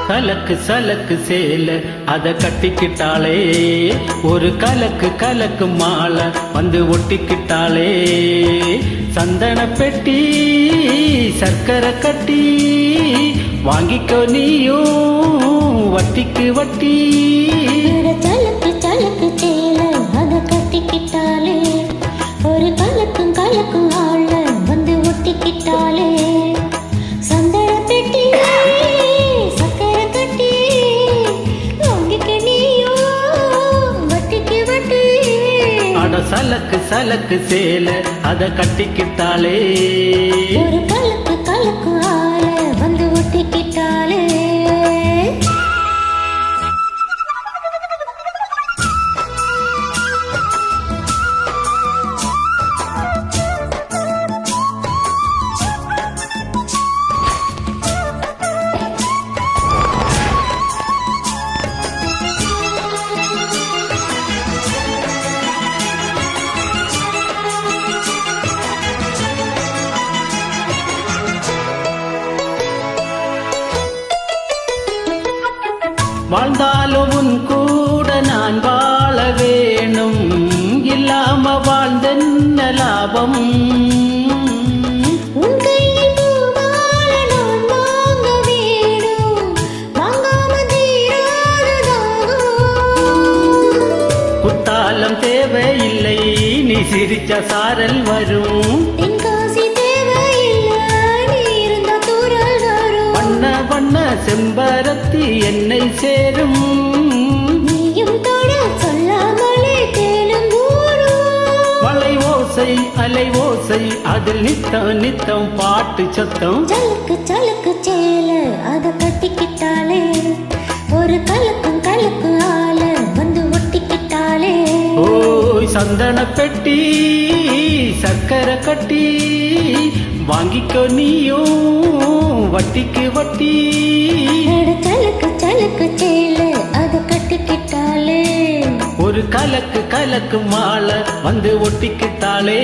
கலக்கு சலக்கு சேல அத கட்டிக்கிட்டாளே, ஒரு கலக்கு கலக்கு மாலை வந்து ஒட்டிக்கிட்டாளே. சந்தன பெட்டி சர்க்கரை கட்டி வாங்கிக்கோ நீயும் வட்டிக்கு வட்டி. சலக்கு சலக்கு சேல அத கட்டிக்கிட்டாளே, ஒரு கலக்கும் கலக்கும் ஆள வந்து ஒட்டிக்கிட்டாளே. சந்தன பெட்டி சக்கரை கட்டி வாங்கிக்க நீயோ வட்டிக்கு வட்டி. அட சலக்கு சலக்கு சேல அத கட்டிக்கிட்டாளே, ஒரு கலக்கு கலக்கு ஆள வந்து ஒட்டிக்கிட்டாளே. வாழ்ந்தாலும் உன் கூட நான் வாழ வேணும், இல்லாம வாழ்ந்தென்ன லாபம். உன் கையில் பூமாலை நான் வாங்க வேணும், வாங்காம தீராத தாகம். குத்தாலம் தேவையில்லை, நீ சிரிச்ச சாரல் வரும். தென்காசி தேவையில்லை, நீ இருந்தா தூரல் வரும். வண்ண வண்ண செம்பருத்தி என்னை சேரும், நீயும் தொட சொல்லாமலே தேனும் ஊரும். மலை ஓசை அலை ஓசை அதில் நித்தம் நித்தம் பாட்டு சத்தம். சலக்கு சலக்கு சேல அத கட்டிக்கிட்டாளே, ஒரு கலக்கும் கலக்கும் ஆள வந்து ஒட்டிக்கிட்டாளே. ஓய் சந்தன பெட்டி சர்க்கரை கட்டி வாங்கிக்கோ நீயும் வட்டிக்கு வட்டி. சலக்கு சலக்கு சேல அத கட்டிக்கிட்டாளே, ஒரு கலக்கு கலக்கு மாலை வந்து ஒட்டிக்கிட்டாளே.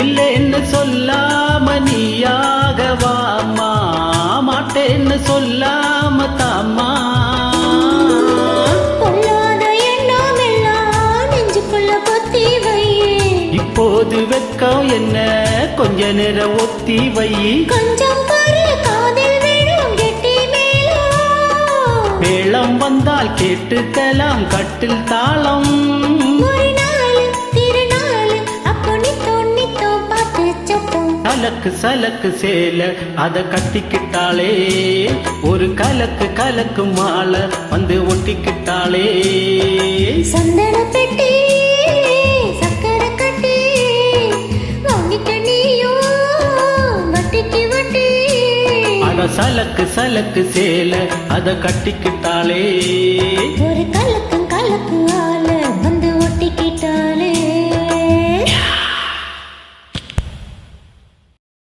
இல்லைன்னு சொல்லாம நீயாக வாமா, மாட்டேன்னு சொல்லாம தாமா. பொல்லாத எண்ணம் எல்லாம் நெஞ்சுக்குள்ள பொத்தி வை. இப்போது வெக்கம் என்ன கொஞ்ச நேரம் ஒத்தி வை. கொஞ்சம் பாரு காதில் விழும் கெட்டி மேலும். மேளம் வந்தால் கேட்டுக்கலாம் கட்டில் தாளம். ஒரு நாள் திருநாள் அப்போ நித்தோ பாட்டு சத்தம். சலக்கு சலக்கு சேல அத கட்டிக்கிட்டாளே, ஒரு கலக்கு கலக்கு மாலை வந்து ஒட்டிக்கிட்டாளே. சந்தன பெட்டி சக்கரை கட்டி வாங்கிக்க நீயோ வட்டிக்கு வட்டி. அத சலக்கு சலக்கு சேல அத கட்டிக்கிட்டாளே, ஒரு கலக்கும் கலக்கும் ஆள வந்து ஒட்டிக்கிட்டாளே.